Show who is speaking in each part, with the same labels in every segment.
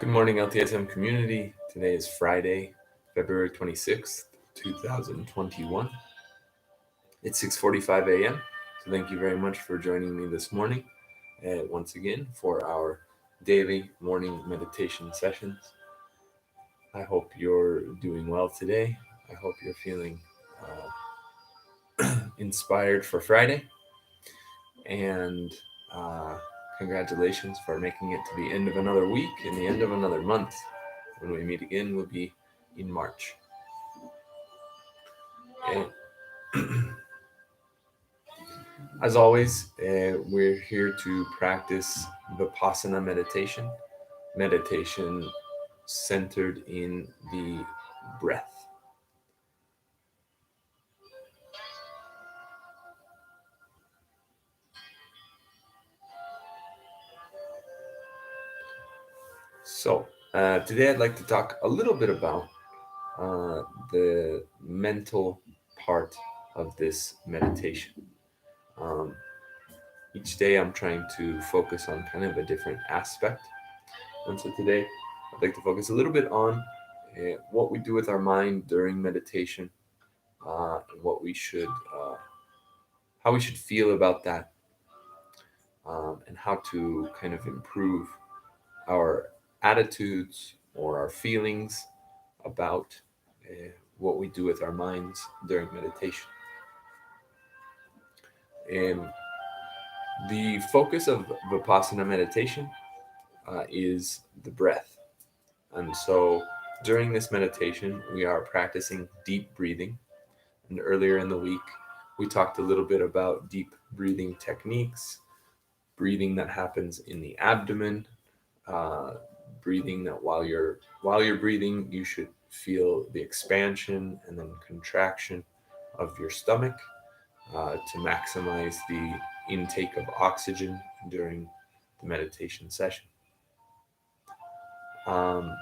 Speaker 1: Good morning, LTSM community. Today is Friday, February 26th, 2021. It's 6:45 a.m. So thank you very much for joining me this morning once again for our daily morning meditation sessions. I hope you're doing well today. I hope you're feeling inspired for Friday. And uh, congratulations for making it to the end of another week and the end of another month. When we meet again, will be in March. And as always, we're here to practice Vipassana meditation centered in the breath. So, today I'd like to talk a little bit about the mental part of this meditation. Um, each day I'm trying to focus on kind of a different aspect. And so today I'd like to focus a little bit on what we do with our mind during meditation, and what we should, how we should feel about that, and how to kind of improve our attitudes or our feelings about what we do with our minds during meditation. And the focus of Vipassana meditation is the breath. And so during this meditation, we are practicing deep breathing. And earlier in the week, we talked a little bit about deep breathing techniques, breathing that happens in the abdomen, uh, breathing that while you're breathing, you should feel the expansion and then contraction of your stomach to maximize the intake of oxygen during the meditation session. Um,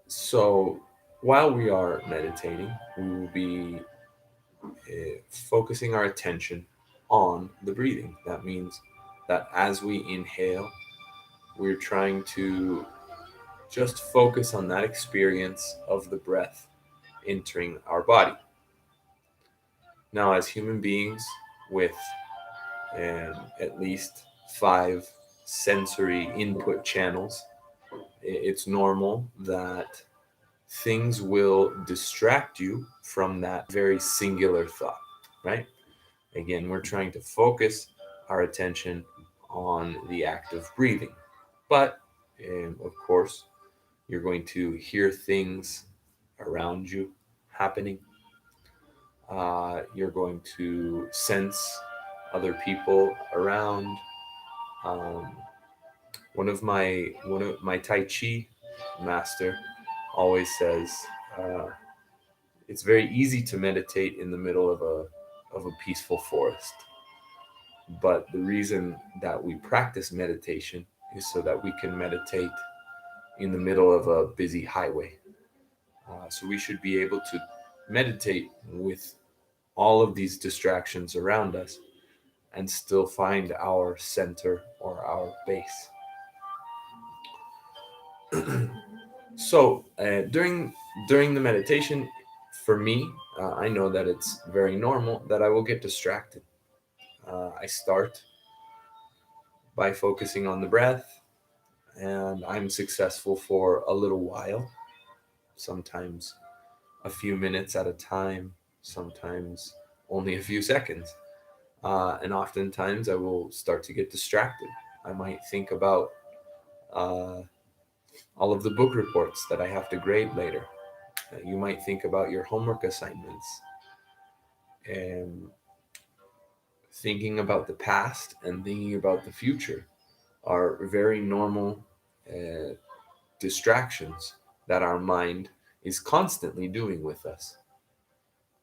Speaker 1: so while we are meditating, we will be focusing our attention on the breathing. That means that as we inhale, we're trying to just focus on that experience of the breath entering our body. Now, as human beings with at least five sensory input channels, it's normal that things will distract you from that very singular thought, right? Again, we're trying to focus our attention on the act of breathing. But, of course, you're going to hear things around you happening. You're going to sense other people around. Um, one of my Tai Chi master always says uh, it's very easy to meditate in the middle of a peaceful forest. But the reason that we practice meditation is so that we can meditate in the middle of a busy highway. So we should be able to meditate with all of these distractions around us and still find our center or our base. So during the meditation, for me, I know that it's very normal that I will get distracted. I start by focusing on the breath, and I'm successful for a little while, sometimes a few minutes at a time, sometimes only a few seconds. And oftentimes I will start to get distracted. I might think about uh, all of the book reports that I have to grade later. You might think about your homework assignments, and thinking about the past and thinking about the future are very normal uh, distractions that our mind is constantly doing with us.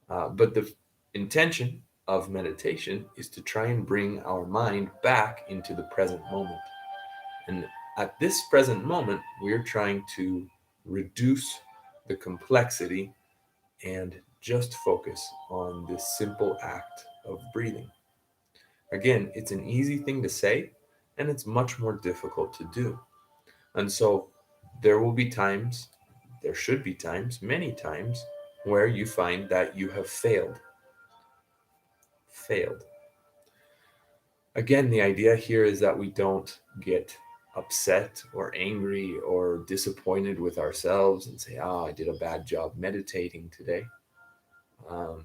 Speaker 1: But the intention of meditation is to try and bring our mind back into the present moment. And at this present moment, we're trying to reduce the complexity and just focus on this simple act of breathing. Again, it's an easy thing to say, and it's much more difficult to do. And so there will be times, there should be times, many times, where you find that you have failed. Failed. Again, the idea here is that we don't get upset or angry or disappointed with ourselves and say, I did a bad job meditating today. Um,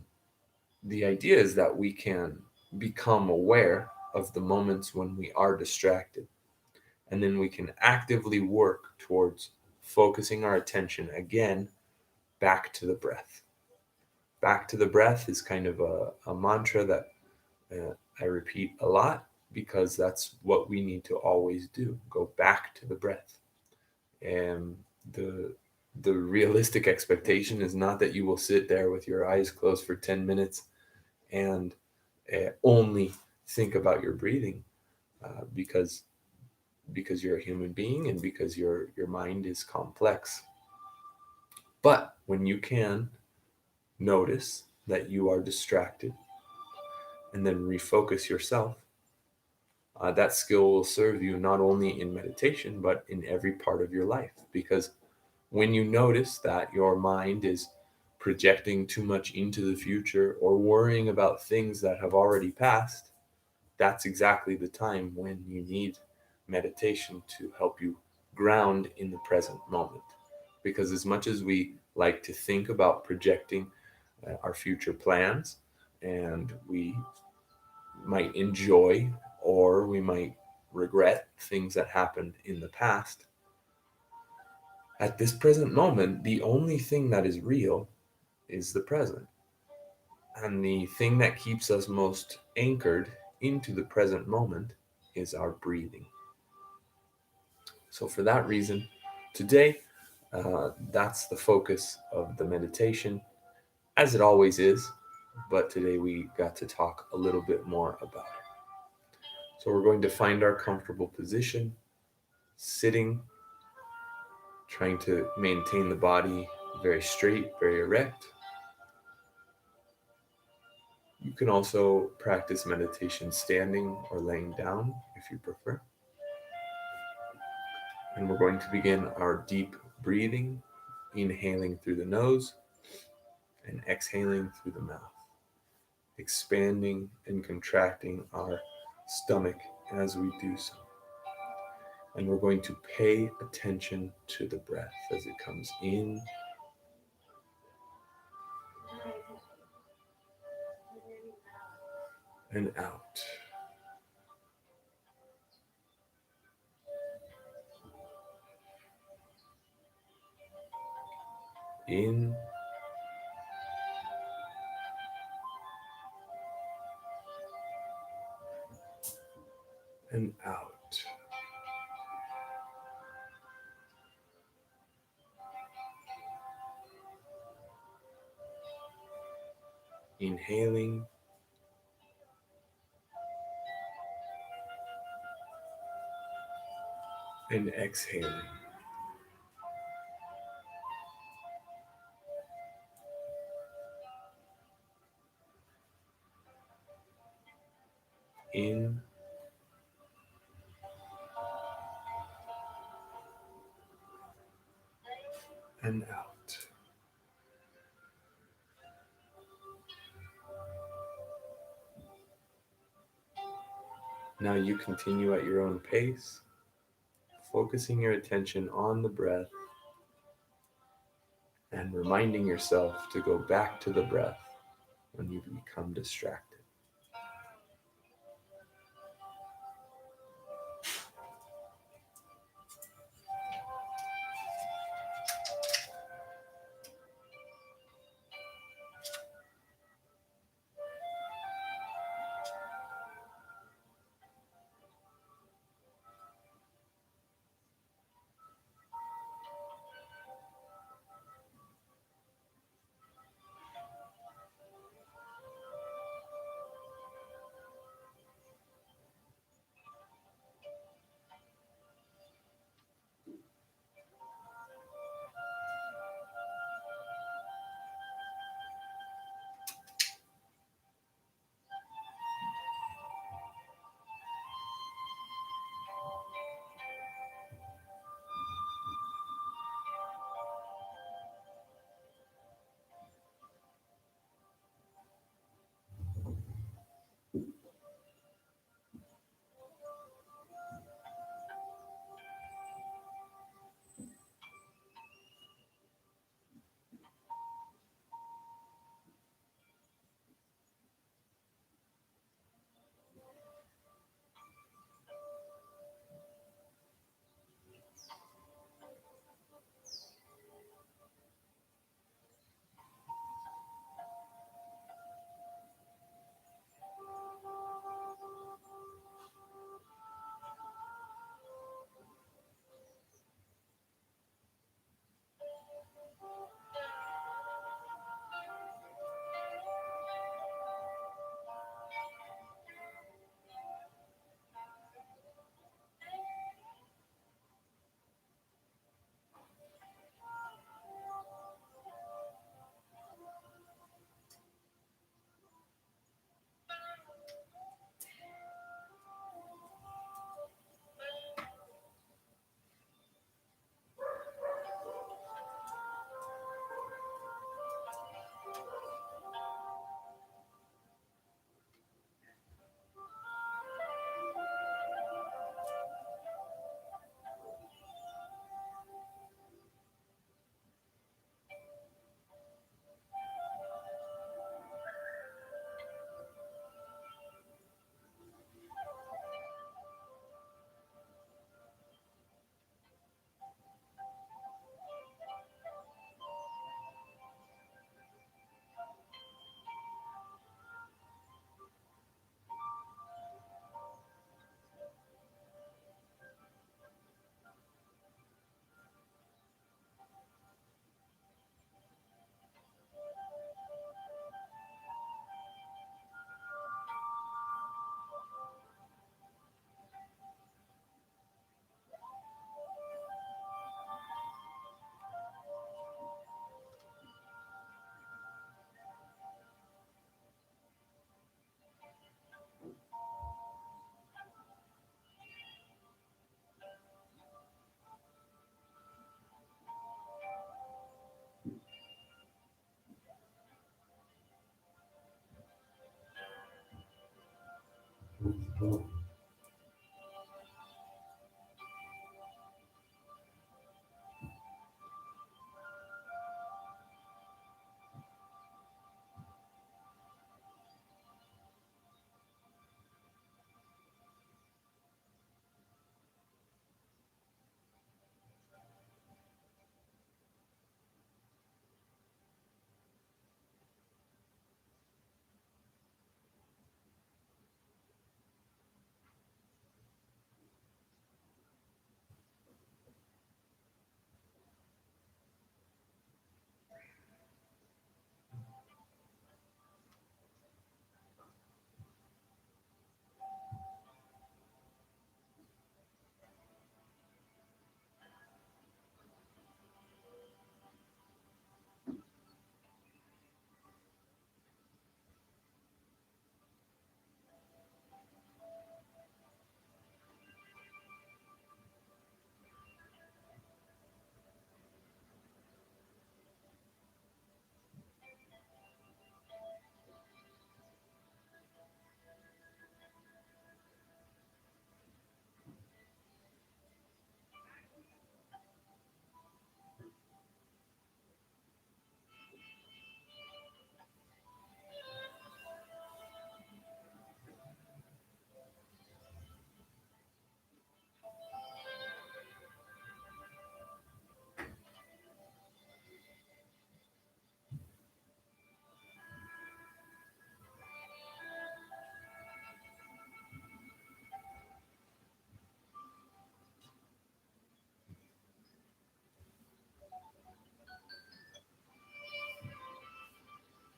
Speaker 1: the idea is that we can become aware of the moments when we are distracted, and then we can actively work towards focusing our attention again back to the breath. Back to the breath is kind of a mantra that I repeat a lot because that's what we need to always do, go back to the breath. And the the realistic expectation is not that you will sit there with your eyes closed for 10 minutes and only think about your breathing, because you're a human being and because your mind is complex. But when you can notice that you are distracted and then refocus yourself, that skill will serve you not only in meditation but in every part of your life. Because when you notice that your mind is projecting too much into the future or worrying about things that have already passed, that's exactly the time when you need meditation to help you ground in the present moment. Because as much as we like to think about projecting our future plans, and we might enjoy or we might regret things that happened in the past, at this present moment, the only thing that is real is the present. And the thing that keeps us most anchored into the present moment is our breathing. So, for that reason, today, that's the focus of the meditation, as it always is. But today we got to talk a little bit more about it. So, we're going to find our comfortable position, sitting, trying to maintain the body very straight, very erect. You can also practice meditation standing or laying down if you prefer. And we're going to begin our deep breathing, inhaling through the nose and exhaling through the mouth, expanding and contracting our stomach as we do so. And we're going to pay attention to the breath as it comes in and out. In and out. Inhaling and exhaling. In and out. Now you continue at your own pace, focusing your attention on the breath and reminding yourself to go back to the breath when you become distracted.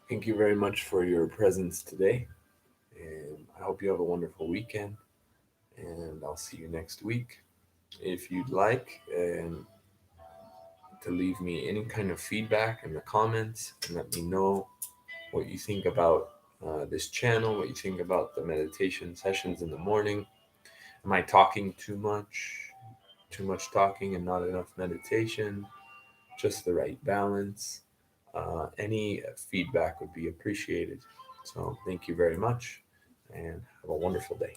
Speaker 1: Thank you very much for your presence today. And I hope you have a wonderful weekend. And I'll see you next week. If you'd like, and to leave me any kind of feedback in the comments and let me know what you think about this channel, what you think about the meditation sessions in the morning. Am I talking too much? Too much talking and not enough meditation? Just the right balance? Any feedback would be appreciated. So, thank you very much and have a wonderful day.